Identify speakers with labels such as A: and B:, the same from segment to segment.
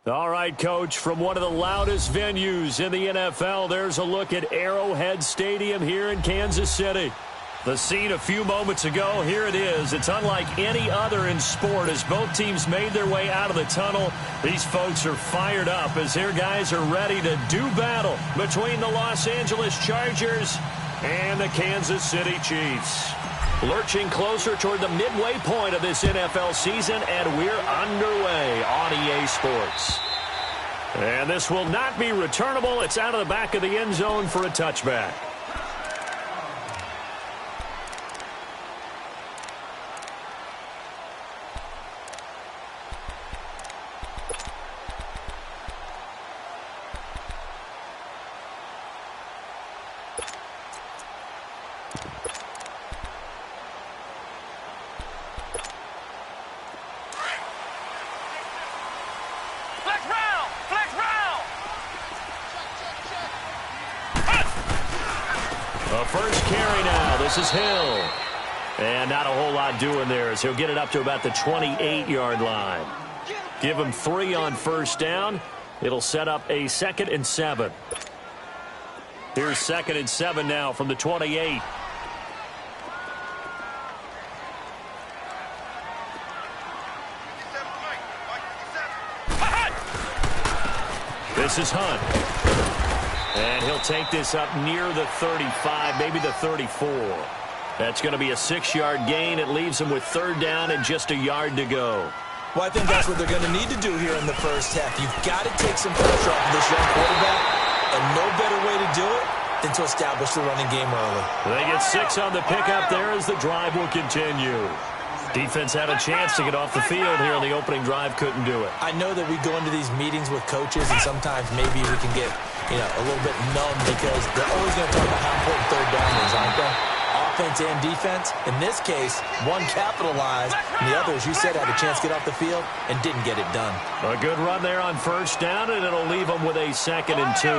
A: All right, Coach, from one of the loudest venues in the NFL, there's a look at Arrowhead Stadium here in Kansas City. The scene a few moments ago, here it is. It's unlike any other in sport as both teams made their way out of the tunnel. These folks are fired up as their guys are ready to do battle between the Los Angeles Chargers and the Kansas City Chiefs. Lurching closer toward the midway point of this NFL season, and we're underway on EA Sports. And this will not be returnable. It's out of the back of the end zone for a touchback. First carry now. This is Hill. And not a whole lot doing there as he'll get it up to about the 28-yard line. Give him 3 on first down. It'll set up a 2nd and 7. Here's 2nd and 7 now from the 28. This is Hunt. And he'll take this up near the 35, maybe the 34. That's going to be a 6-yard gain. It leaves him with 3rd down and just a yard to go.
B: Well, I think that's what they're going to need to do here in the first half. You've got to take some pressure off of this young quarterback, and no better way to do it than to establish the running game early.
A: They get 6 on the pickup there as the drive will continue. Defense had a chance to get off the field here in the opening drive, couldn't do it.
B: I know that we go into these meetings with coaches, and sometimes maybe we can get, a little bit numb because they're always going to talk about how important 3rd down is, aren't they? Offense and defense. In this case, one capitalized, and the other, as you said, had a chance to get off the field and didn't get it done.
A: A good run there on first down, and it'll leave them with a 2nd and 2.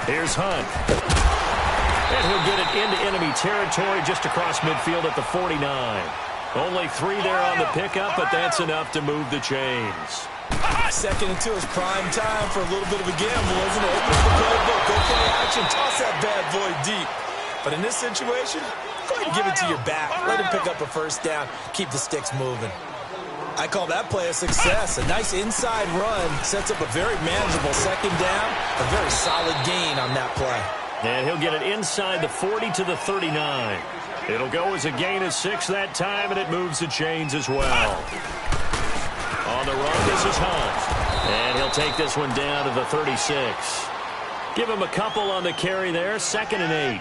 A: Here's Hunt. And he'll get it into enemy territory just across midfield at the 49. Only 3 there on the pickup, but that's enough to move the chains.
B: 2nd and 2 is prime time for a little bit of a gamble, isn't it? Open up the playbook, go for the action, toss that bad boy deep. But in this situation, go ahead and give it to your back. Let him pick up a first down, keep the sticks moving. I call that play a success. A nice inside run sets up a very manageable 2nd down, a very solid gain on that play.
A: And he'll get it inside the 40 to the 39. It'll go as a gain of 6 that time, and it moves the chains as well. On the run, this is Hunt. And he'll take this one down to the 36. Give him a couple on the carry there, 2nd and 8.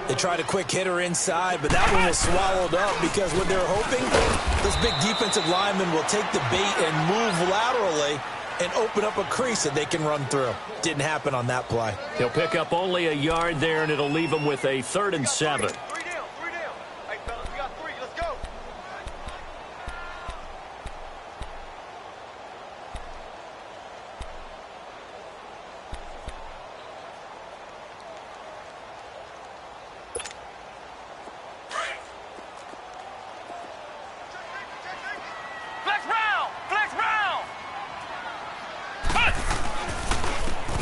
B: They tried a quick hitter inside, but that one was swallowed up because what they're hoping, those big defensive linemen will take the bait and move laterally and open up a crease that they can run through. Didn't happen on that play.
A: He'll pick up only a yard there, and it'll leave him with a 3rd and 7.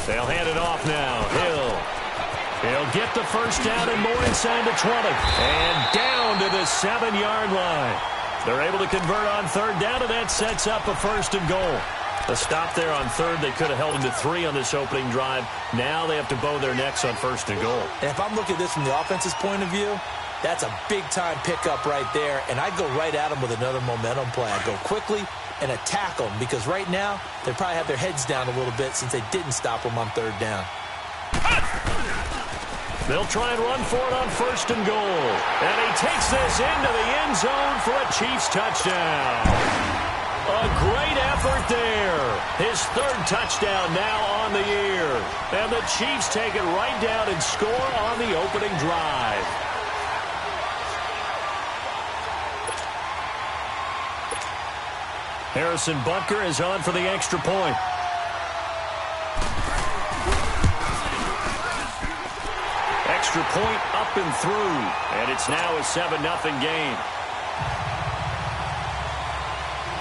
A: They'll hand it off now. Hill. He'll get the first down and more inside the 20. And down to the 7-yard line. They're able to convert on 3rd down, and that sets up a 1st and goal. A stop there on 3rd. They could have held him to 3 on this opening drive. Now they have to bow their necks on 1st and goal.
B: And if I'm looking at this from the offense's point of view, that's a big-time pickup right there. And I'd go right at him with another momentum play. I'd go quickly and attack them because right now they probably have their heads down a little bit since they didn't stop them on 3rd down.
A: They'll try and run for it on 1st and goal. And he takes this into the end zone for a Chiefs touchdown. A great effort there. His 3rd touchdown now on the year. And the Chiefs take it right down and score on the opening drive. Harrison Butker is on for the extra point. Extra point up and through. And it's now a 7-0 game.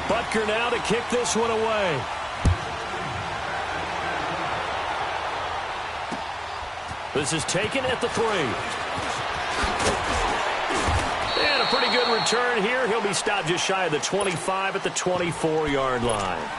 A: Butker now to kick this one away. This is taken at the 3. And a pretty good return here. He'll be stopped just shy of the 25 at the 24-yard line.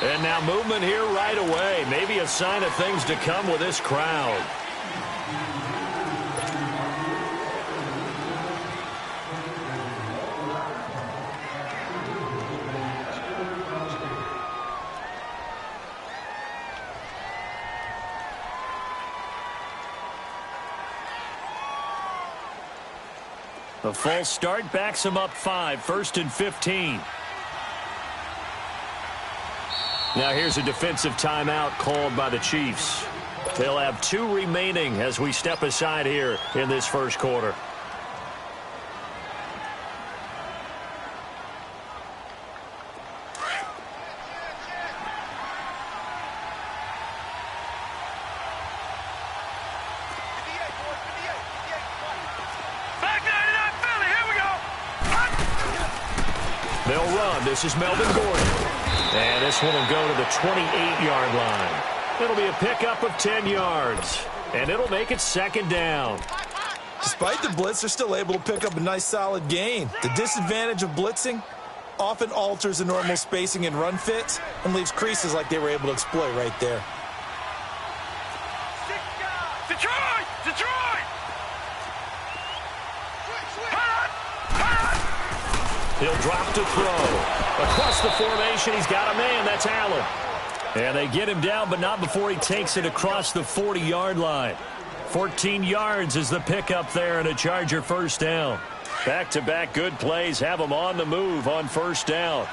A: And now movement here right away. Maybe a sign of things to come with this crowd. A false start backs him up 5, 1st and 15. Now here's a defensive timeout called by the Chiefs. They'll have 2 remaining as we step aside here in this first quarter. They'll run. This is Melvin Gordon. And this one will go to the 28-yard line. It'll be a pickup of 10 yards. And it'll make it 2nd down.
B: Despite the blitz, they're still able to pick up a nice solid gain. The disadvantage of blitzing often alters the normal spacing and run fits and leaves creases like they were able to exploit right there.
C: Detroit! Detroit!
A: He'll drop to throw. Across the formation, he's got a man. That's Allen. And they get him down, but not before he takes it across the 40-yard line. 14 yards is the pickup there and a Charger first down. Back-to-back good plays have him on the move on first down.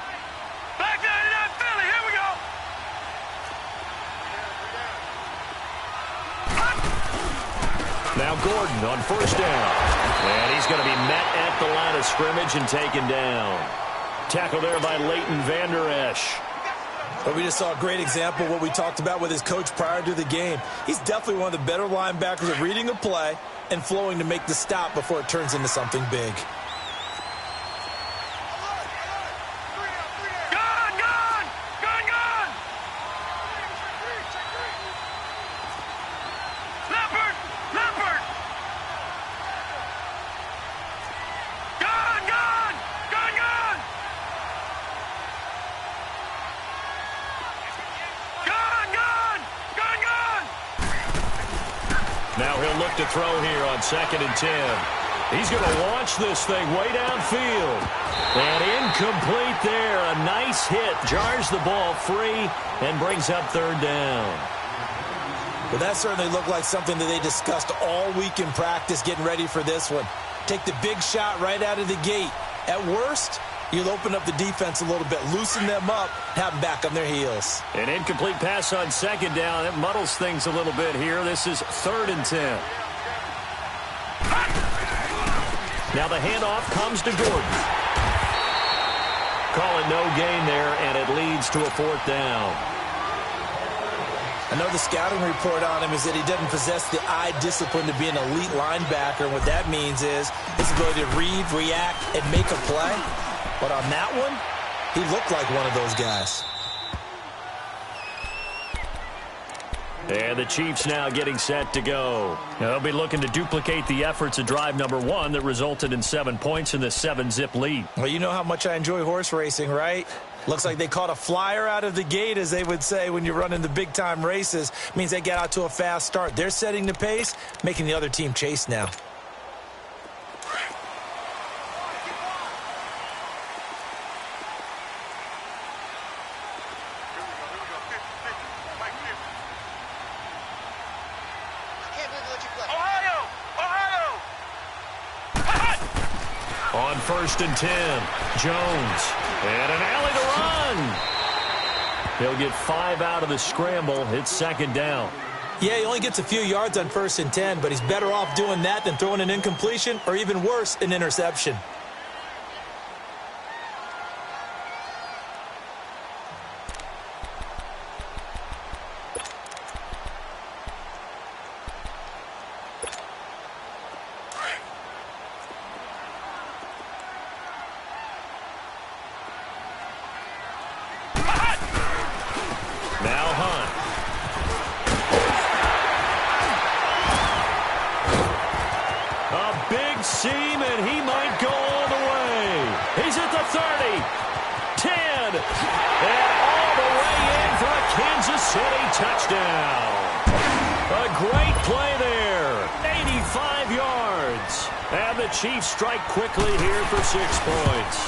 C: Back down to that Philly. Here we go.
A: Now Gordon on first down. And he's going to be met at the line of scrimmage and taken down. Tackle there by Leighton Vander Esch.
B: But we just saw a great example of what we talked about with his coach prior to the game. He's definitely one of the better linebackers at reading a play and flowing to make the stop before it turns into something big.
A: Now he'll look to throw here on 2nd and 10. He's going to launch this thing way downfield. And incomplete there. A nice hit. Jars the ball free and brings up 3rd down.
B: Well, that certainly looked like something that they discussed all week in practice getting ready for this one. Take the big shot right out of the gate. At worst, you'll open up the defense a little bit, loosen them up, have them back on their heels.
A: An incomplete pass on 2nd down. It muddles things a little bit here. This is 3rd and 10. Now the handoff comes to Gordon. Calling no gain there, and it leads to a 4th down.
B: I know the scouting report on him is that he doesn't possess the eye discipline to be an elite linebacker. And what that means is his ability to read, react, and make a play. But on that one, he looked like one of those guys.
A: And the Chiefs now getting set to go. They'll be looking to duplicate the efforts of drive number 1 that resulted in 7 points in the 7-zip lead.
B: Well, you know how much I enjoy horse racing, right? Looks like they caught a flyer out of the gate, as they would say when you're running the big-time races. Means they get out to a fast start. They're setting the pace, making the other team chase now.
A: On 1st and 10, Jones. And an alley to run. He'll get 5 out of the scramble. It's 2nd down.
B: Yeah, he only gets a few yards on 1st and 10, but he's better off doing that than throwing an incompletion or even worse, an interception.
A: Seam, and he might go all the way. He's at the 30, 10, and all the way in for a Kansas City touchdown. A great play there, 85 yards. And the Chiefs strike quickly here for 6 points.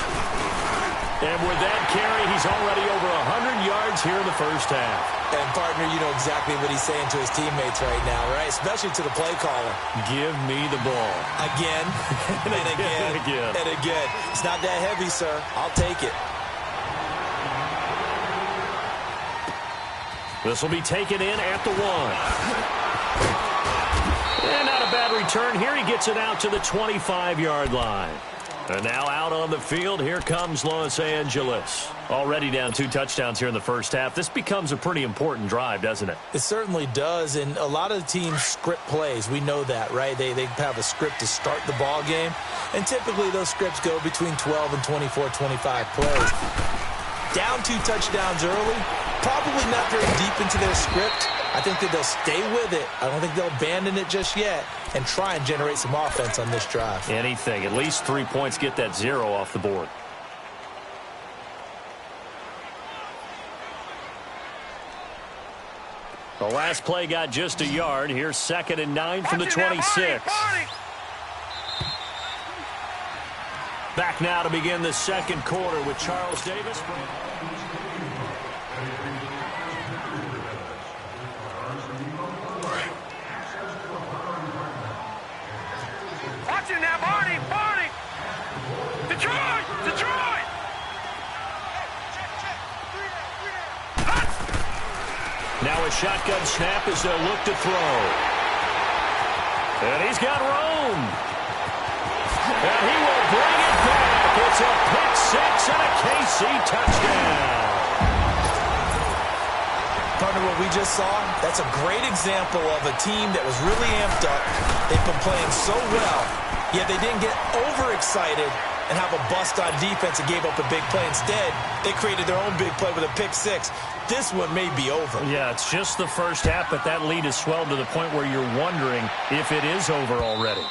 A: And with that carry, he's already over 100 yards here in the first half.
B: And, partner, you know exactly what he's saying to his teammates right now, right? Especially to the play caller.
A: Give me the ball.
B: Again, and again, and again. It's not that heavy, sir. I'll take it.
A: This will be taken in at the 1. And not a bad return here. He gets it out to the 25-yard line. And now out on the field, here comes Los Angeles. Already down 2 touchdowns here in the first half. This becomes a pretty important drive, doesn't it?
B: It certainly does, and a lot of the teams script plays. We know that, right? They have a script to start the ball game, and typically those scripts go between 12 and 24, 25 plays. Down 2 touchdowns early, probably not very deep into their script. I think that they'll stay with it. I don't think they'll abandon it just yet and try and generate some offense on this drive.
A: Anything. At least 3 points, get that 0 off the board. The last play got just a yard. Here's 2nd and 9 from the 26. Back now to begin the second quarter with Charles Davis.
C: Watch it now, Barney! Detroit!
A: Now a shotgun snap as they'll look to throw. And he's got room. And he will bring it back. It's a pick-6 and a KC touchdown.
B: Partner, what we just saw, that's a great example of a team that was really amped up. They've been playing so well, yet they didn't get overexcited and have a bust on defense and gave up a big play. Instead, they created their own big play with a pick-6. This one may be over.
A: Yeah, it's just the first half, but that lead has swelled to the point where you're wondering if it is over already.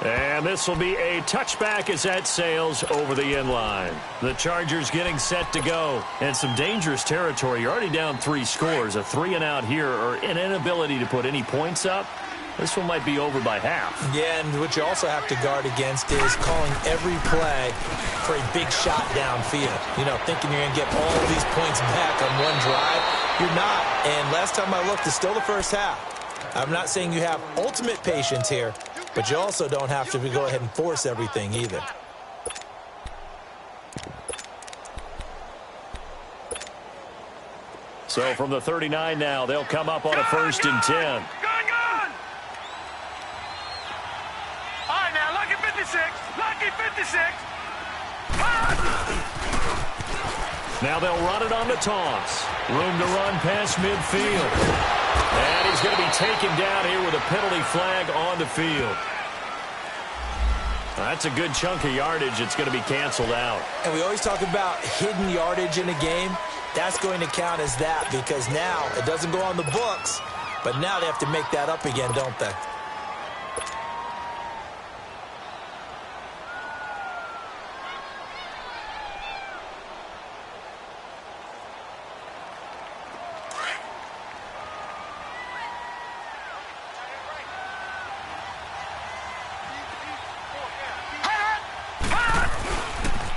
A: And this will be a touchback as that sails over the end line. The Chargers getting set to go. And some dangerous territory. You're already down 3 scores. A 3-and-out here, or an inability to put any points up. This one might be over by half. Yeah,
B: and what you also have to guard against is calling every play for a big shot downfield. You know, thinking you're going to get all of these points back on one drive. You're not. And last time I looked, it's still the first half. I'm not saying you have ultimate patience here, but you also don't have to go ahead and force everything either.
A: So from the 39 now, they'll come up on a 1st and 10.
C: Gun! All right, now, lucky 56.
A: Now they'll run it on the toss. Room to run past midfield. And he's going to be taken down here with a penalty flag on the field. That's a good chunk of yardage. It's going to be canceled out.
B: And we always talk about hidden yardage in a game. That's going to count as that because now it doesn't go on the books, but now they have to make that up again, don't they?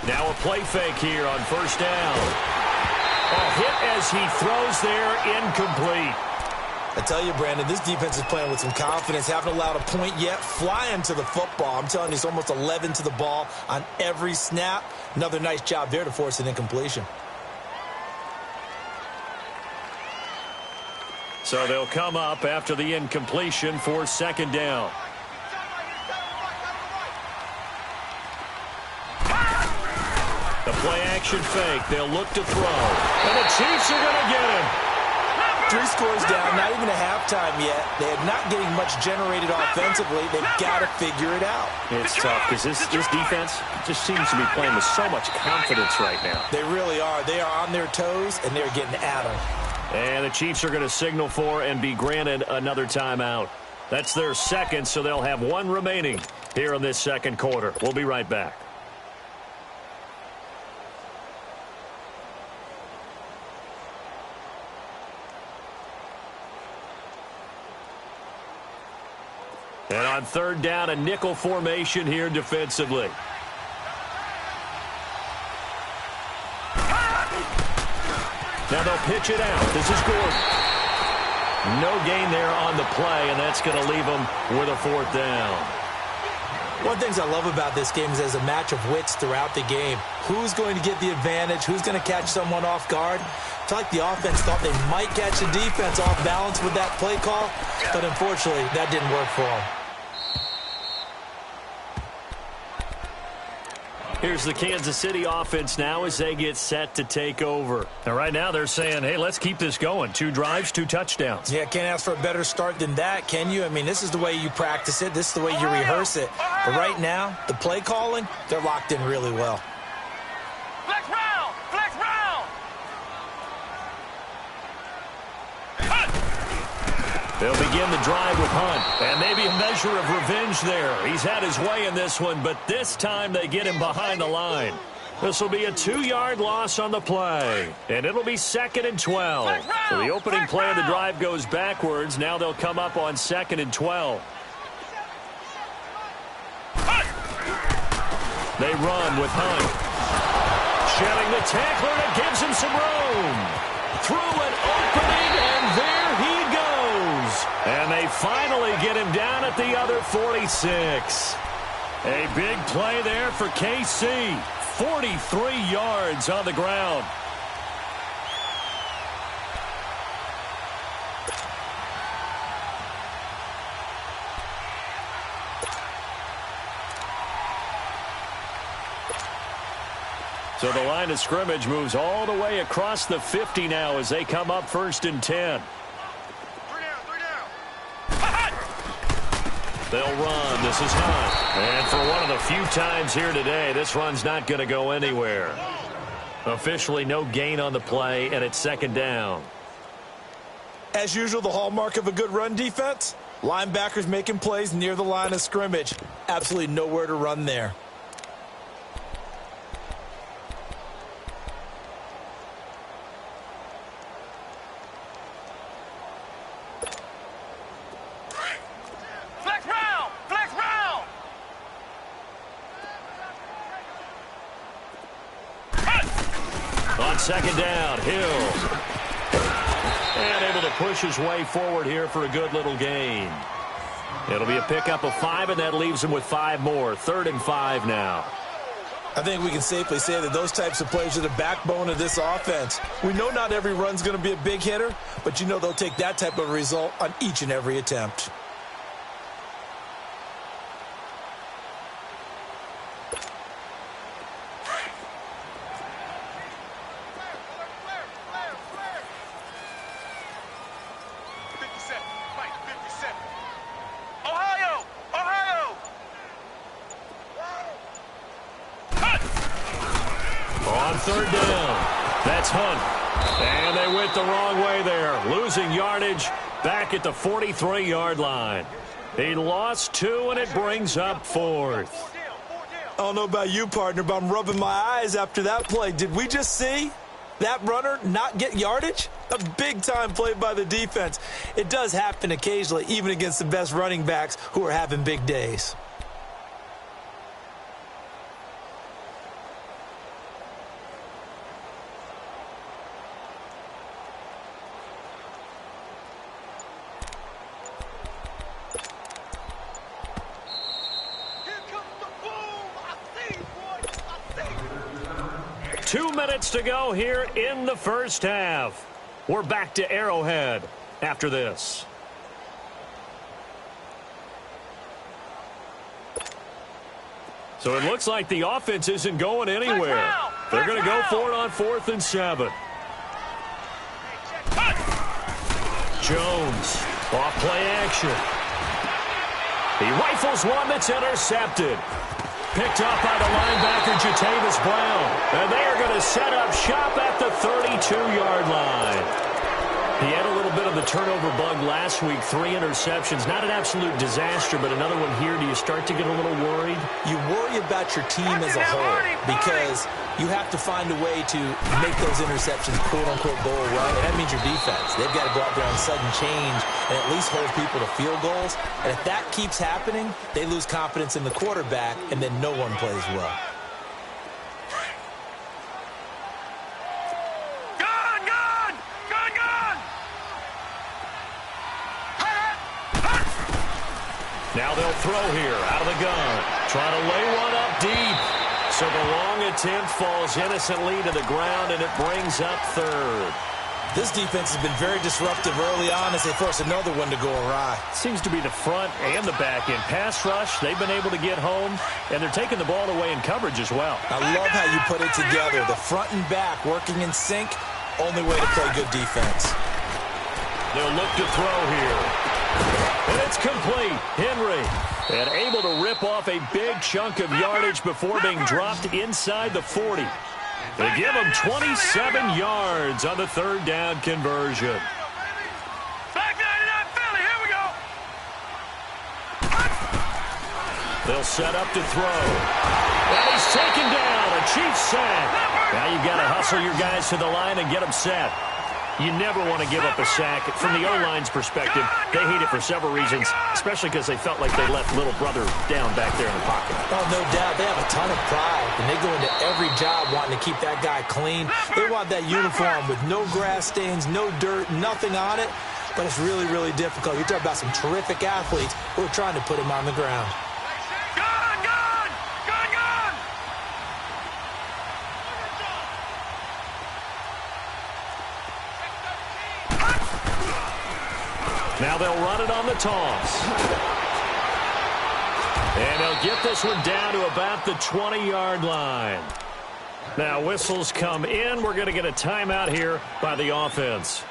A: Now a play fake here on 1st down. A hit as he throws there, incomplete.
B: I tell you, Brandon, this defense is playing with some confidence. Haven't allowed a point yet. Flying to the football. I'm telling you, it's almost 11 to the ball on every snap. Another nice job there to force an incompletion.
A: So they'll come up after the incompletion for second down. The play-action fake. They'll look to throw. And the Chiefs are going to get him.
B: 3 scores down, not even a halftime yet. They're not getting much generated offensively. They've got to figure it out.
A: It's tough because this defense just seems to be playing with so much confidence right now.
B: They really are. They are on their toes, and they're getting at them.
A: And the Chiefs are going to signal for and be granted another timeout. That's their second, so they'll have one remaining here in this second quarter. We'll be right back. And on third down, a nickel formation here defensively. Now they'll pitch it out. This is Gordon. No gain there on the play, and that's going to leave them with a fourth down.
B: One of the things I love about this game is there's a match of wits throughout the game. Who's going to get the advantage? Who's going to catch someone off guard? I feel like the offense thought they might catch the defense off balance with that play call, but unfortunately, that didn't work for them.
A: Here's the Kansas City offense now as they get set to take over. And right now they're saying, hey, let's keep this going. 2 drives, 2 touchdowns.
B: Yeah, can't ask for a better start than that, can you? I mean, this is the way you practice it. This is the way you rehearse it. But right now, the play calling, they're locked in really well.
C: Flex round! Flex round!
A: They'll begin the drive with Hunt. And maybe a measure of revenge there. He's had his way in this one, but this time they get him behind the line. This will be a 2-yard loss on the play. And it'll be 2nd and 12. So the opening play of the drive goes backwards. Now they'll come up on 2nd and 12. They run with Hunt. Shedding the tackler, and it gives him some room. Through an opening, and there he goes. And they finally get him down at the other 46. A big play there for KC. 43 yards on the ground. So the line of scrimmage moves all the way across the 50 now as they come up 1st and 10. They'll run. This is Hunt. And for one of the few times here today, this run's not going to go anywhere. Officially no gain on the play, and it's 2nd down.
B: As usual, the hallmark of a good run defense, linebackers making plays near the line of scrimmage. Absolutely nowhere to run there.
A: On 2nd down, Hill. And able to push his way forward here for a good little gain. It'll be a pickup of 5, and that leaves him with 5 more. 3rd and 5 now.
B: I think we can safely say that those types of plays are the backbone of this offense. We know not every run's going to be a big hitter, but you know they'll take that type of result on each and every attempt.
A: On 3rd down, that's Hunt. And they went the wrong way there, losing yardage back at the 43-yard line. He lost 2, and it brings up 4th.
B: I don't know about you, partner, but I'm rubbing my eyes after that play. Did we just see that runner not get yardage? A big-time play by the defense. It does happen occasionally, even against the best running backs who are having big days.
A: 2 minutes to go here in the first half. We're back to Arrowhead after this. So it looks like the offense isn't going anywhere. They're going to go for it on 4th and 7. Jones, off play action. He rifles one that's intercepted. Picked up by the linebacker, Jatavis Brown. And they are going to set up shop at the 32-yard line. He had a little bit of the turnover bug last week, 3 interceptions. Not an absolute disaster, but another one here. Do you start to get a little worried?
B: You worry about your team as a whole because you have to find a way to make those interceptions, quote-unquote, go away. And that means your defense. They've got to go out there on sudden change and at least hold people to field goals. And if that keeps happening, they lose confidence in the quarterback, and then no one plays well.
A: Now they'll throw here out of the gun. Trying to lay one up deep. So the long attempt falls innocently to the ground, and it brings up 3rd.
B: This defense has been very disruptive early on as they force another one to go awry.
A: Seems to be the front and the back end. Pass rush, they've been able to get home, and they're taking the ball away in coverage as well. I
B: love how you put it together. The front and back working in sync, only way to play good defense.
A: They'll look to throw here. And it's complete. Henry, and able to rip off a big chunk of yardage before being dropped inside the 40. They give him 27 yards on the 3rd down conversion.
C: Back 99 Philly, here we go.
A: They'll set up to throw. And he's taken down, a Chiefs sack. Now you've got to hustle your guys to the line and get them set. You never want to give up a sack. From the O-line's perspective, they hate it for several reasons, especially because they felt like they left little brother down back there in the pocket.
B: Oh, no doubt. They have a ton of pride, and they go into every job wanting to keep that guy clean. They want that uniform with no grass stains, no dirt, nothing on it, but it's really, really difficult. You're talking about some terrific athletes who are trying to put him on the ground.
A: Now they'll run it on the toss. And they'll get this one down to about the 20-yard line. Now whistles come in. We're going to get a timeout here by the offense,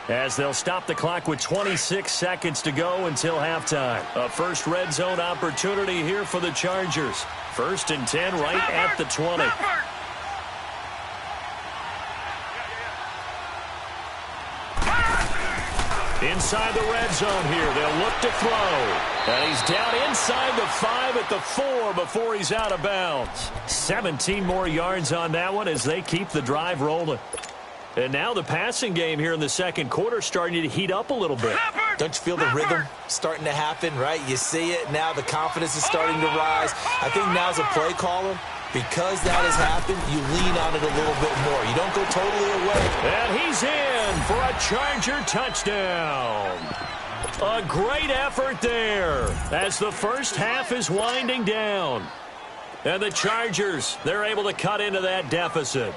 A: as they'll stop the clock with 26 seconds to go until halftime. A first red zone opportunity here for the Chargers. 1st and 10 right at the 20. Inside the red zone here. They'll look to throw. And he's down inside the 5 at the 4 before he's out of bounds. 17 more yards on that one as they keep the drive rolling. And now the passing game here in the second quarter starting to heat up a little bit.
B: Don't you feel the rhythm starting to happen, right? You see it. Now the confidence is starting to rise. I think now as a play caller, because that has happened, you lean on it a little bit more. You don't go totally away.
A: And he's in for a Charger touchdown. A great effort there as the first half is winding down. And the Chargers, they're able to cut into that deficit.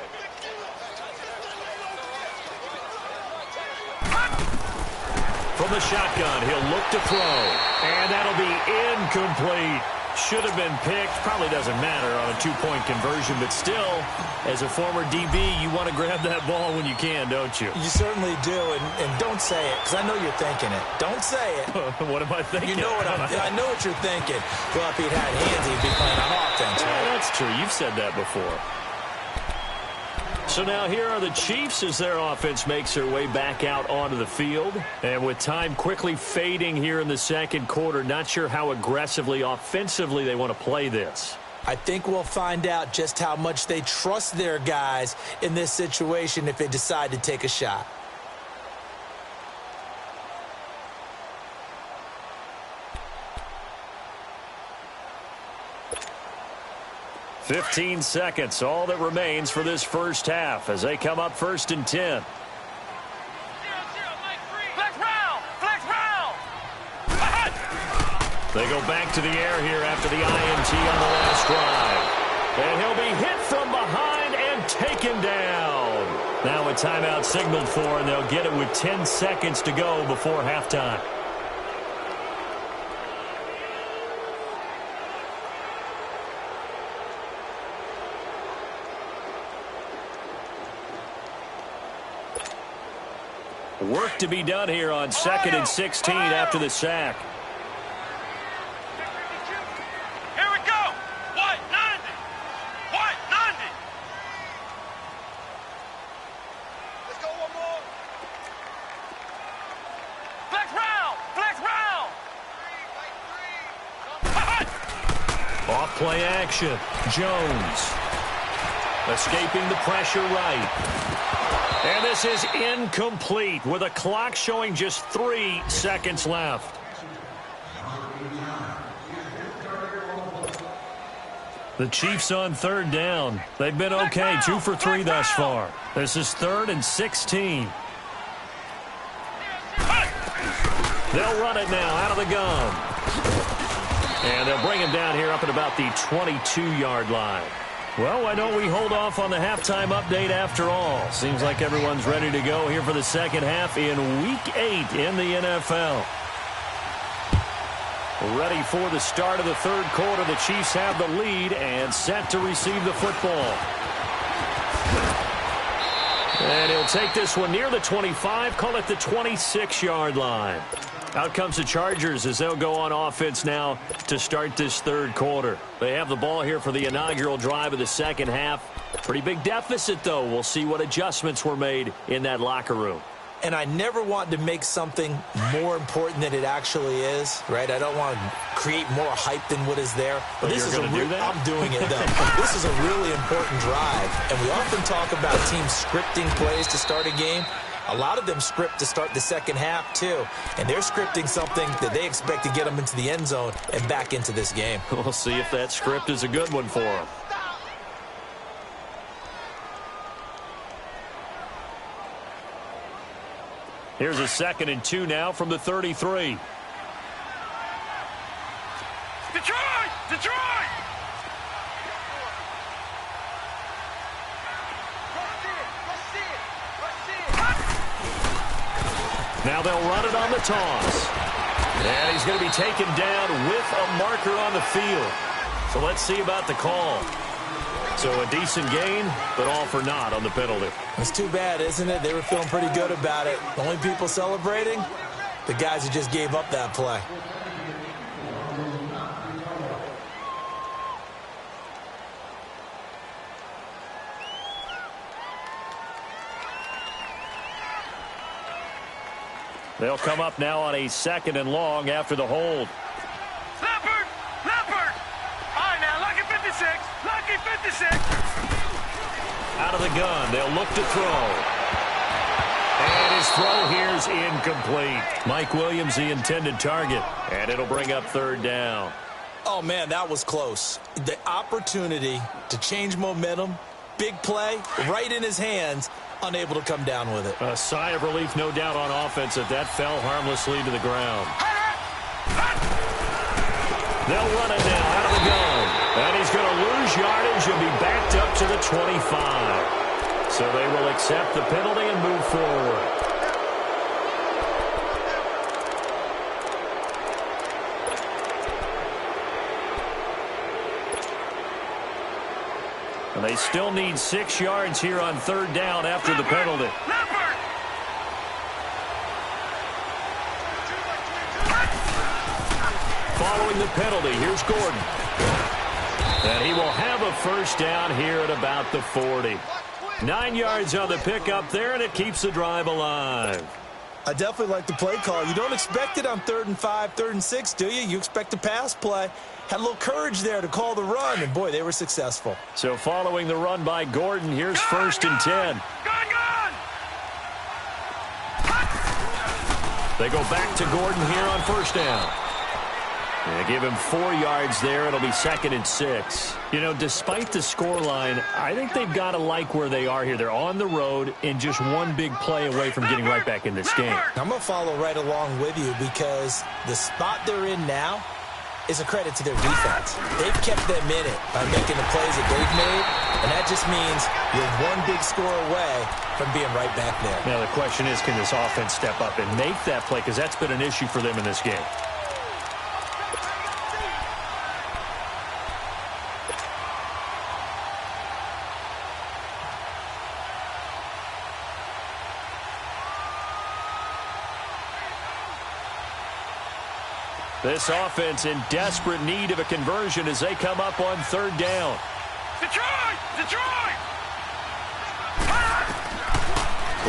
A: From the shotgun, he'll look to throw. And that'll be incomplete. Should have been picked. Probably doesn't matter on a 2-point conversion, but still, as a former DB, you want to grab that ball when you can, don't you?
B: You certainly do, and don't say it, because I know you're thinking it. Don't say it.
A: What am I thinking?
B: You know what I know what you're thinking. Well, if he'd had hands, he'd be playing on offense, right?
A: Yeah, that's true. You've said that before. So now here are the Chiefs as their offense makes their way back out onto the field. And with time quickly fading here in the second quarter, not sure how aggressively, offensively they want to play this.
B: I think we'll find out just how much they trust their guys in this situation if they decide to take a shot.
A: "15 seconds, all that remains for this first half as they come up 1st and 10.
C: Flex round! Flex round!
A: They go back to the air here after the INT on the last drive. And he'll be hit from behind and taken down. Now a timeout signaled for, and they'll get it with 10 seconds to go before halftime. Work to be done here on 2nd and 16 after the sack.
C: Here we go. White, 90. White, 90. Let's go one more. Flex round. Flex round.
A: Off play action. Jones. Escaping the pressure right. And this is incomplete with a clock showing just 3 seconds left. The Chiefs on 3rd down. They've been okay, 2 for 3 thus far. This is 3rd and 16. They'll run it now out of the gun. And they'll bring him down here up at about the 22-yard line. Well, why don't we hold off on the halftime update after all? Seems like everyone's ready to go here for the second half in Week 8 in the NFL. Ready for the start of the 3rd quarter. The Chiefs have the lead and set to receive the football. And he'll take this one near the 25, call it the 26-yard line. Out comes the Chargers as they'll go on offense now to start this 3rd quarter. They have the ball here for the inaugural drive of the second half. Pretty big deficit, though. We'll see what adjustments were made in that locker room.
B: And I never want to make something more important than it actually is, right? I don't want to create more hype than what is there. But this is I'm doing it, though. This is a really important drive. And we often talk about teams scripting plays to start a game. A lot of them script to start the second half, too. And they're scripting something that they expect to get them into the end zone and back into this game.
A: We'll see if that script is a good one for them. Here's a 2nd and 2 now from the 33.
C: Detroit! Detroit!
A: Now they'll run it on the toss. And he's going to be taken down with a marker on the field. So let's see about the call. So a decent gain, but all for naught on the penalty.
B: It's too bad, isn't it? They were feeling pretty good about it. The only people celebrating, the guys who just gave up that play.
A: They'll come up now on a 2nd and long after the hold.
C: Leopard! Leopard! All right, now, lucky 56. Lucky 56.
A: Out of the gun, they'll look to throw. And his throw here's incomplete. Mike Williams, the intended target. And it'll bring up 3rd down.
B: Oh, man, that was close. The opportunity to change momentum, big play, right in his hands, unable to come down with it.
A: A sigh of relief, no doubt, on offense that fell harmlessly to the ground. They'll run it now out of the gun. And he's going to lose yardage and be backed up to the 25. So they will accept the penalty and move forward. And they still need 6 yards here on 3rd down after the penalty. Following the penalty, here's Gordon. And he will have a 1st down here at about the 40. 9 yards on the pickup there, and it keeps the drive alive.
B: I definitely like the play call. You don't expect it on 3rd and 5, 3rd and 6, do you? You expect a pass play. Had a little courage there to call the run, and, boy, they were successful.
A: So following the run by Gordon, here's 1st and 10. They go back to Gordon here on 1st down. They give him 4 yards there. It'll be 2nd and 6. You know, despite the scoreline, I think they've got to like where they are here. They're on the road and just one big play away from getting right back in this game.
B: I'm going to follow right along with you because the spot they're in now, is a credit to their defense. They've kept them in it by making the plays that they've made, and that just means you're one big score away from being right back there.
A: Now the question is, can this offense step up and make that play? Because that's been an issue for them in this game. This offense in desperate need of a conversion as they come up on third down.
C: Detroit! Detroit!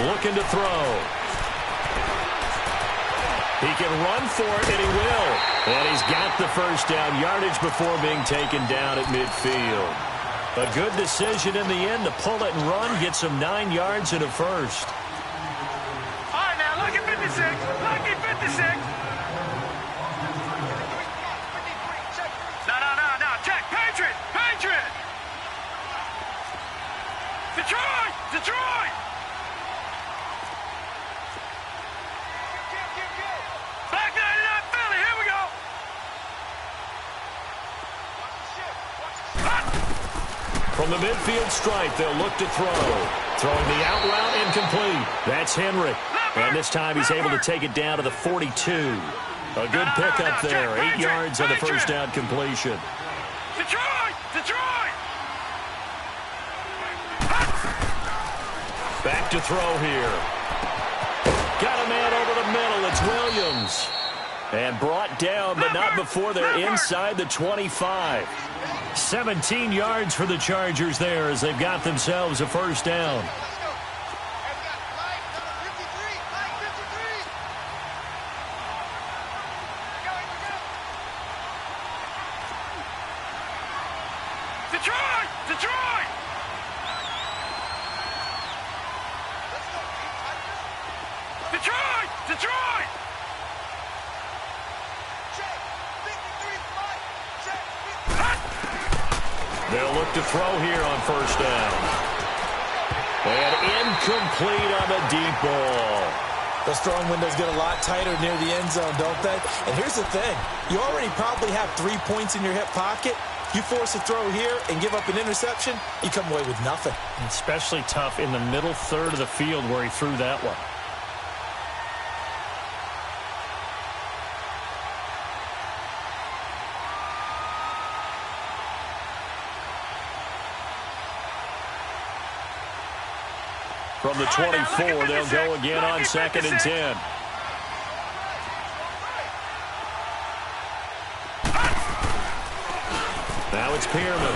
A: Looking to throw. He can run for it, and he will. And he's got the first down yardage before being taken down at midfield. A good decision in the end to pull it and run, get some 9 yards and a first.
C: All right, now, lucky 56. Lucky 56. No. Check. Patriot. Patriot. Detroit. Detroit. Black 99 Philly. Here we go.
A: From the midfield stripe, they'll look to throw. Throwing the out route incomplete. That's Henry. And this time he's able to take it down to the 42. A good pickup there. 8 yards on the first down completion.
C: Detroit! Detroit!
A: Back to throw here. Got a man over the middle. It's Williams. And brought down, but not before they're inside the 25. 17 yards for the Chargers there as they've got themselves a first down.
C: Detroit! Detroit! Detroit! Detroit!
A: They'll look to throw here on first down. And incomplete on the deep ball.
B: Those throwing windows get a lot tighter near the end zone, don't they? And here's the thing. You already probably have 3 points in your hip pocket. You force a throw here and give up an interception, you come away with nothing.
A: Especially tough in the middle third of the field where he threw that one. From the 24, they'll go again on 2nd and 10. Now it's Pierman.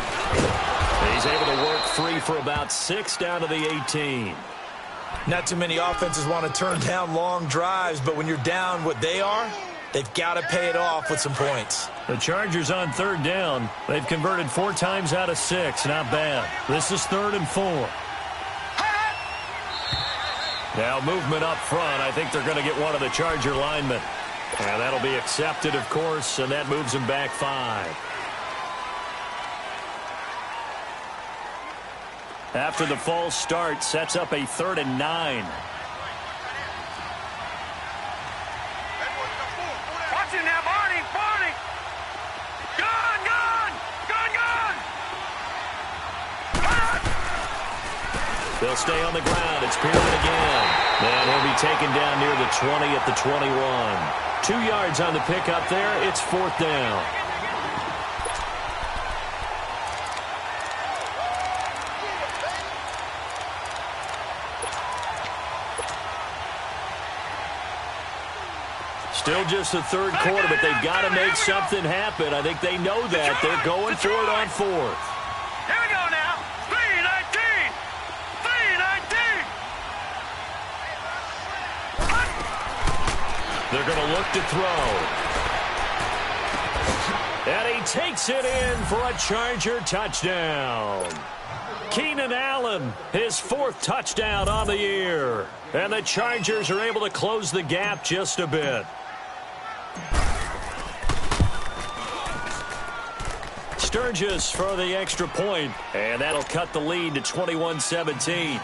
A: He's able to work free for about 6 down to the 18.
B: Not too many offenses want to turn down long drives, but when you're down what they are, they've got to pay it off with some points.
A: The Chargers on third down. They've converted 4 times out of 6. Not bad. This is 3rd and 4. Now movement up front. I think they're going to get one of the Charger linemen. And that'll be accepted, of course, and that moves them back 5. After the false start, sets up a 3rd and 9.
C: Watch him now, Barney! Barney! Gone! Gone! Gone! Gone!
A: They'll stay on the ground. It's Pierman again. And he'll be taken down near the 20 at the 21. 2 yards on the pickup there. It's 4th down. Still just the 3rd quarter, but they've got to make something happen. I think they know that. They're going for it on 4th.
C: Here we go now. 3-19. 3-19.
A: They're going to look to throw. And he takes it in for a Charger touchdown. Keenan Allen, his 4th touchdown on the year. And the Chargers are able to close the gap just a bit. Sturgis for the extra point, and that'll cut the lead to 21-17.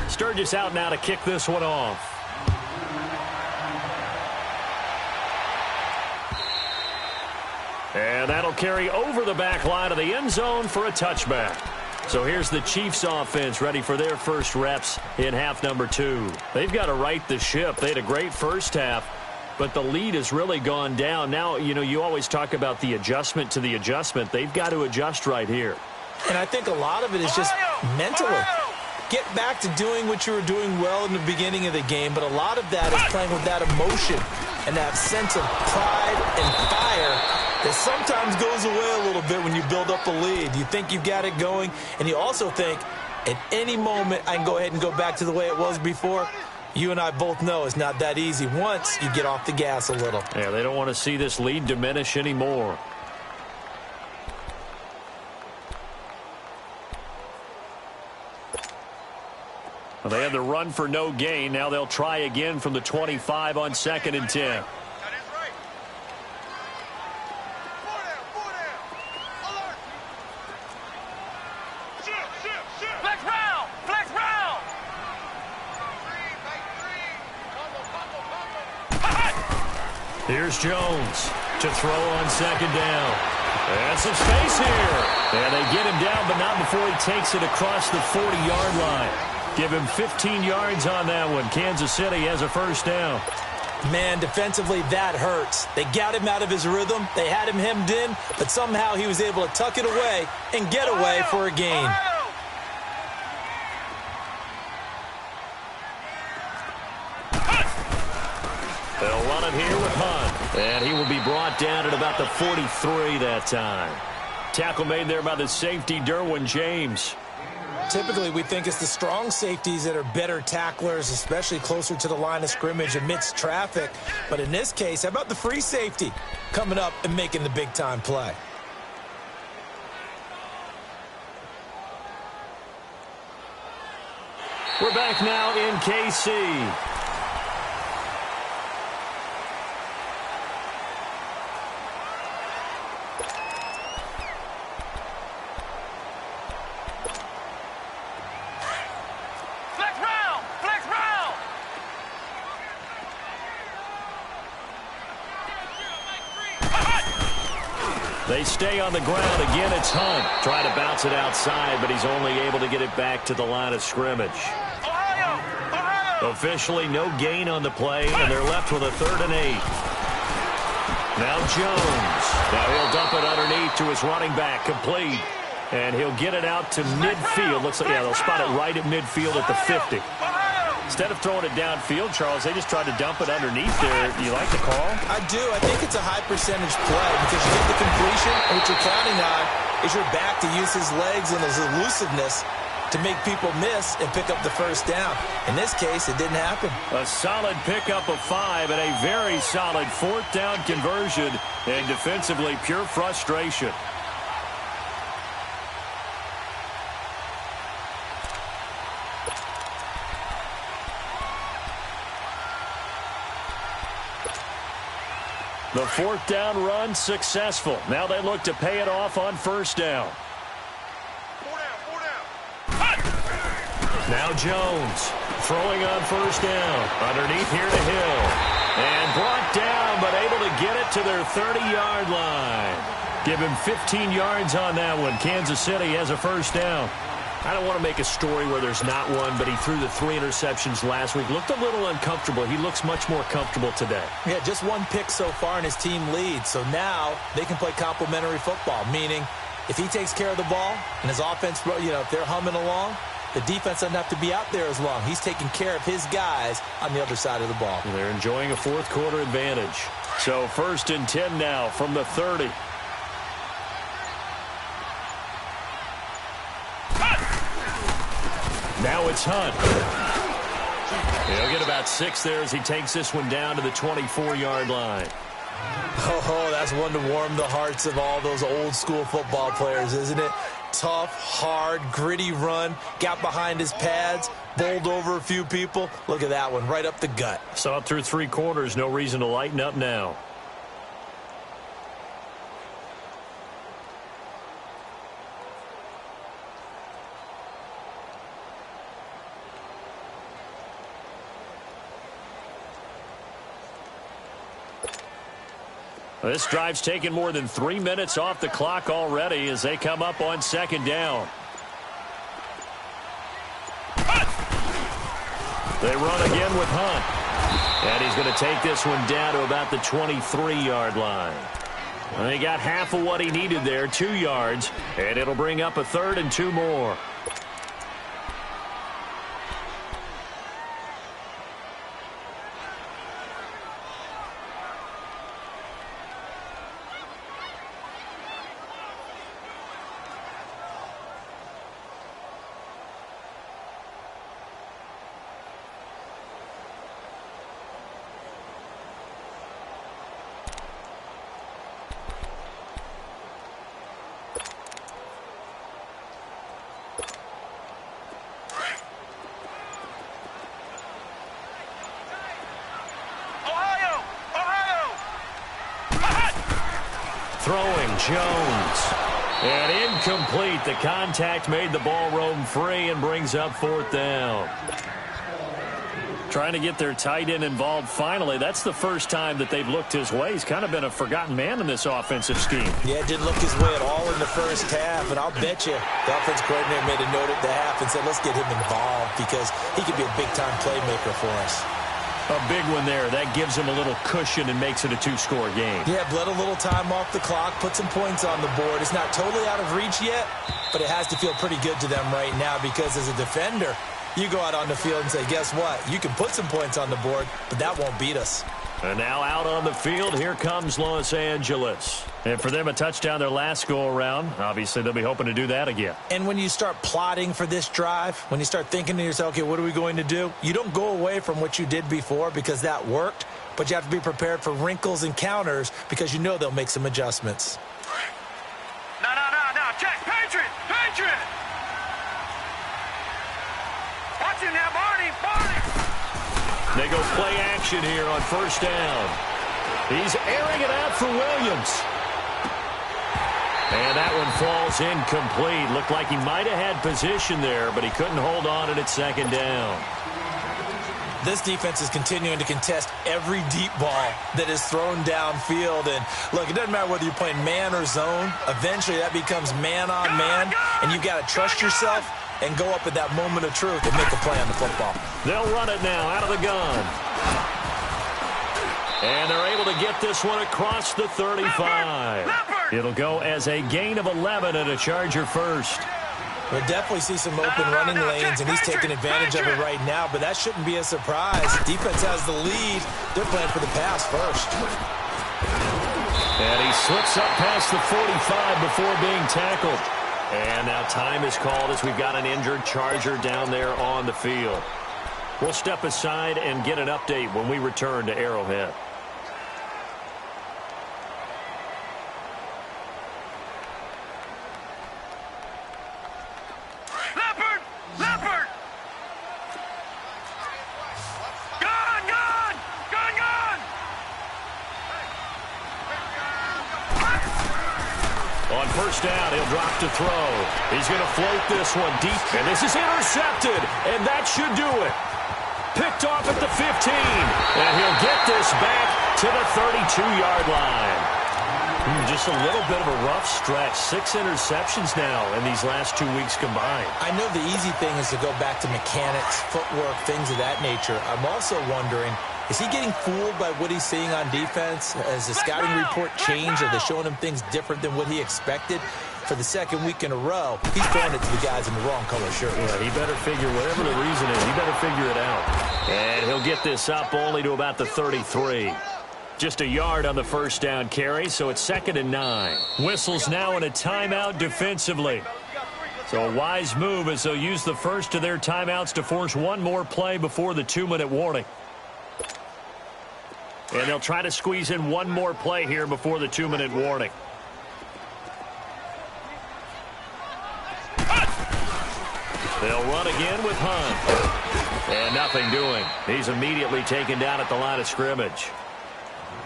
A: Sturgis out now to kick this one off. And that'll carry over the back line of the end zone for a touchback. So here's the Chiefs offense ready for their first reps in half number 2. They've got to right the ship. They had a great first half, but the lead has really gone down. Now, you always talk about the adjustment to the adjustment. They've got to adjust right here.
B: And I think a lot of it is just mentally. Get back to doing what you were doing well in the beginning of the game, but a lot of that is playing with that emotion and that sense of pride and fire that sometimes goes away a little bit when you build up a lead. You think you've got it going, and you also think at any moment I can go ahead and go back to the way it was before. You and I both know it's not that easy once you get off the gas a little.
A: Yeah, they don't want to see this lead diminish anymore. Well, they had the run for no gain. Now they'll try again from the 25 on 2nd and 10. Here's Jones to throw on 2nd down. And some space here. And they get him down, but not before he takes it across the 40-yard line. Give him 15 yards on that one. Kansas City has a first down.
B: Man, defensively, that hurts. They got him out of his rhythm. They had him hemmed in, but somehow he was able to tuck it away and get away for a gain.
A: They'll run it here with Hunt. And he will be brought down at about the 43 that time. Tackle made there by the safety, Derwin James.
B: Typically, we think it's the strong safeties that are better tacklers, especially closer to the line of scrimmage amidst traffic. But in this case, how about the free safety coming up and making the big-time play?
A: We're back now in KC. They stay on the ground. Again, it's Hunt. Trying to bounce it outside, but he's only able to get it back to the line of scrimmage. Officially, no gain on the play, and they're left with a 3rd and 8. Now Jones. Now he'll dump it underneath to his running back. Complete. And he'll get it out to midfield. Looks like, yeah, they'll spot it right at midfield at the 50. Instead of throwing it downfield, Charles, they just tried to dump it underneath there. You like the call?
B: I do. I think it's a high percentage play because you get the completion, and what you're counting on is your back to use his legs and his elusiveness to make people miss and pick up the first down. In this case, it didn't happen.
A: A solid pickup of 5 and a very solid 4th down conversion, and defensively pure frustration. The 4th down run successful. Now they look to pay it off on 1st down. Now Jones throwing on 1st down. Underneath here to Hill. And brought down, but able to get it to their 30-yard line. Give him 15 yards on that one. Kansas City has a 1st down. I don't want to make a story where there's not one, but he threw the 3 interceptions last week. Looked a little uncomfortable. He looks much more comfortable today.
B: Yeah, just 1 pick so far and his team leads. So now they can play complementary football, meaning if he takes care of the ball and his offense, if they're humming along, the defense doesn't have to be out there as long. He's taking care of his guys on the other side of the ball.
A: They're enjoying a 4th quarter advantage. So 1st and 10 now from the 30. Now it's Hunt. He'll get about 6 there as he takes this one down to the 24-yard line.
B: Oh, that's one to warm the hearts of all those old school football players, isn't it? Tough, hard, gritty run, got behind his pads, bowled over a few people. Look at that one, right up the gut.
A: Saw it through 3 quarters, no reason to lighten up now. This drive's taken more than 3 minutes off the clock already as they come up on second down. They run again with Hunt. And he's going to take this one down to about the 23-yard line. He got half of what he needed there, 2 yards, and it'll bring up a 3rd and 2 more. Throwing Jones. And incomplete. The contact made the ball roam free and brings up 4th down. Trying to get their tight end involved finally. That's the first time that they've looked his way. He's kind of been a forgotten man in this offensive scheme.
B: Yeah, didn't look his way at all in the first half. And I'll bet you the offensive coordinator made a note at the half and said, let's get him involved because he could be a big-time playmaker for us.
A: A big one there. That gives him a little cushion and makes it a 2-score game.
B: Yeah, bled a little time off the clock, put some points on the board. It's not totally out of reach yet, but it has to feel pretty good to them right now because as a defender, you go out on the field and say, guess what? You can put some points on the board, but that won't beat us.
A: And now out on the field, here comes Los Angeles. And for them, a touchdown their last go-around. Obviously, they'll be hoping to do that again.
B: And when you start plotting for this drive, when you start thinking to yourself, okay, what are we going to do? You don't go away from what you did before because that worked, but you have to be prepared for wrinkles and counters because you know they'll make some adjustments.
C: No. Check. Patriot. Watch him now, Barney.
A: They go play action here on 1st down. He's airing it out for Williams. And that one falls incomplete. Looked like he might have had position there, but he couldn't hold on at 2nd down.
B: This defense is continuing to contest every deep ball that is thrown downfield. And, look, it doesn't matter whether you're playing man or zone. Eventually, that becomes man on man, and you've got to trust yourself and go up at that moment of truth and make a play on the football.
A: They'll run it now out of the gun. And they're able to get this one across the 35. It'll go as a gain of 11 and a Charger first.
B: We'll definitely see some open running lanes, and he's taking advantage of it right now, but that shouldn't be a surprise. Defense has the lead. They're playing for the pass first.
A: And he slips up past the 45 before being tackled. And now time is called as we've got an injured Charger down there on the field. We'll step aside and get an update when we return to Arrowhead.
C: Leopard! Gone!
A: On 1st down, he'll drop to throw. He's going to float this one deep, and this is intercepted, and that should do it. Picked off at the 15, and he'll get this back to the 32-yard line. Just a little bit of a rough stretch. 6 interceptions now in these last 2 weeks combined.
B: I know the easy thing is to go back to mechanics, footwork, things of that nature. I'm also wondering, is he getting fooled by what he's seeing on defense? Has the scouting report changed? Are they showing him things different than what he expected? For the 2nd week in a row, he's throwing it to the guys in the wrong color shirt.
A: Yeah, he better figure, whatever the reason is, he better figure it out. And he'll get this up only to about the 33. Just a yard on the 1st down carry, so it's 2nd and 9. Whistles now in a timeout defensively. So a wise move as they'll use the first of their timeouts to force one more play before the 2-minute warning. And they'll try to squeeze in one more play here before the 2-minute warning. They'll run again with Hunt. And nothing doing. He's immediately taken down at the line of scrimmage.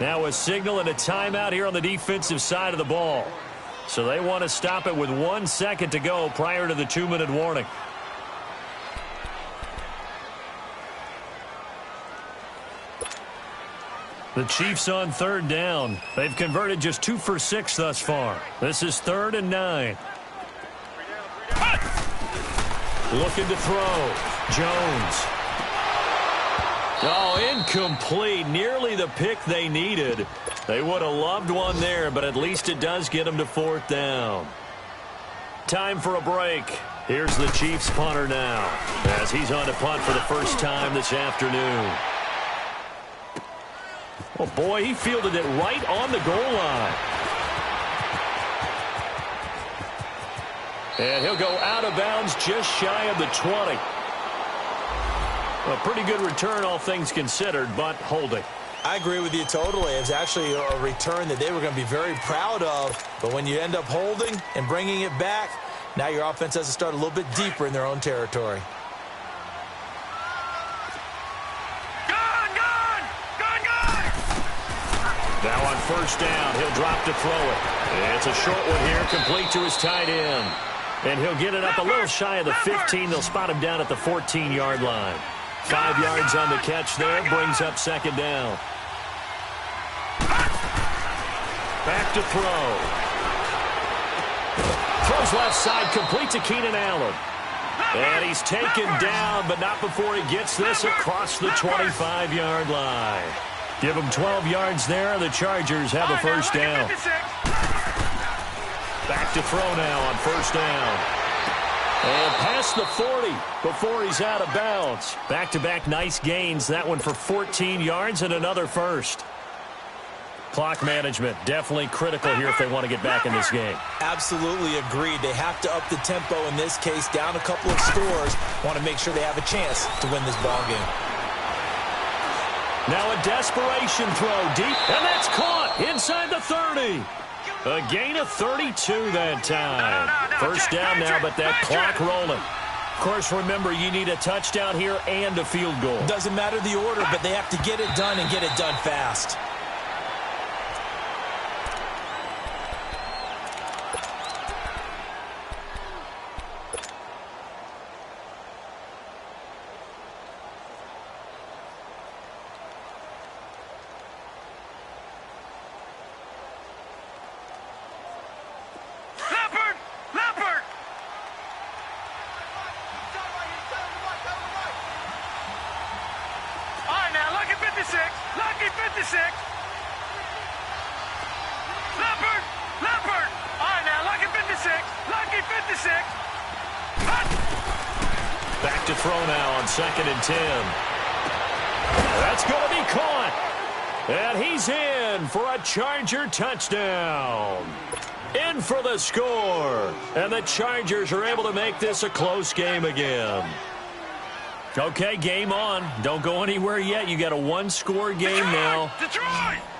A: Now a signal and a timeout here on the defensive side of the ball. So they want to stop it with 1 second to go prior to the 2-minute warning. The Chiefs on third down. They've converted just 2 for 6 thus far. This is 3rd and 9. Looking to throw. Jones. Oh, incomplete. Nearly the pick they needed. They would have loved one there, but at least it does get them to 4th down. Time for a break. Here's the Chiefs punter now, as he's on to punt for the first time this afternoon. Oh, boy, he fielded it right on the goal line. And he'll go out of bounds just shy of the 20. A pretty good return, all things considered, but holding.
B: I agree with you totally. It was actually a return that they were going to be very proud of. But when you end up holding and bringing it back, now your offense has to start a little bit deeper in their own territory.
A: Now on first down, he'll drop to throw it. It's a short one here, complete to his tight end. And he'll get it up a little shy of the 15. They'll spot him down at the 14-yard line. 5 yards on the catch there, brings up 2nd down. Back to throw. Throws left side, complete to Keenan Allen. And he's taken down, but not before he gets this across the 25-yard line. Give him 12 yards there. The Chargers have a first down. Back to throw now on first down. And past the 40 before he's out of bounds. Back-to-back nice gains. That one for 14 yards and another first. Clock management definitely critical here if they want to get back in this game.
B: Absolutely agreed. They have to up the tempo in this case, down a couple of scores. Want to make sure they have a chance to win this ball game.
A: Now a desperation throw deep, and that's caught inside the 30. A gain of 32 that time. First down now, but that clock rolling. Of course, remember, you need a touchdown here and a field goal.
B: Doesn't matter the order, but they have to get it done and get it done fast.
A: Back to throw now on 2nd and 10. That's going to be caught. And he's in for a Charger touchdown. In for the score. And the Chargers are able to make this a close game again. Okay, game on. Don't go anywhere yet. You got a one-score game now.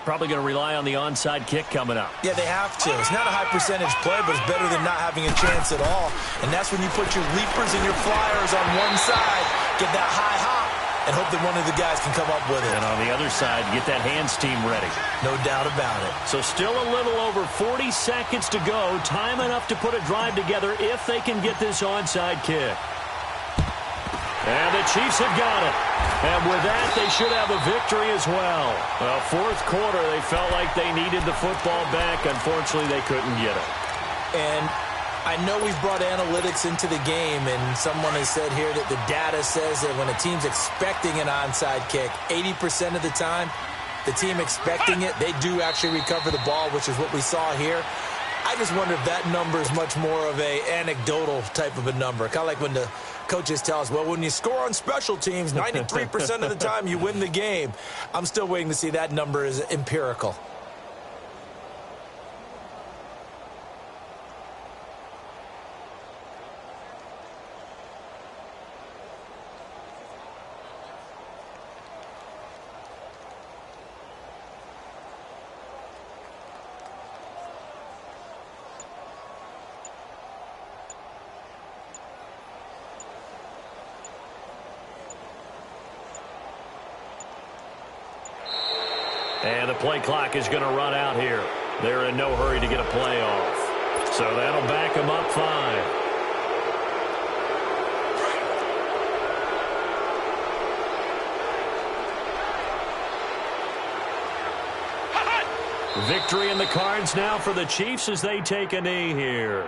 A: Probably going to rely on the onside kick coming up.
B: Yeah, they have to. It's not a high percentage play, but it's better than not having a chance at all. And that's when you put your leapers and your flyers on one side, get that high hop, and hope that one of the guys can come up with it.
A: And on the other side, get that hands team ready.
B: No doubt about it.
A: So still a little over 40 seconds to go. Time enough to put a drive together if they can get this onside kick. And the Chiefs have got it. And with that, they should have a victory as well. Well, 4th quarter, they felt like they needed the football back. Unfortunately, they couldn't get it.
B: And I know we've brought analytics into the game, and someone has said here that the data says that when a team's expecting an onside kick, 80% of the time, the team expecting it, they do actually recover the ball, which is what we saw here. I just wonder if that number is much more of a anecdotal type of a number. Kind of like when the coaches tell us, well, when you score on special teams, 93% of the time you win the game. I'm still waiting to see that number is empirical.
A: And the play clock is going to run out here. They're in no hurry to get a play off. So that'll back them up 5. Victory in the cards now for the Chiefs as they take a knee here.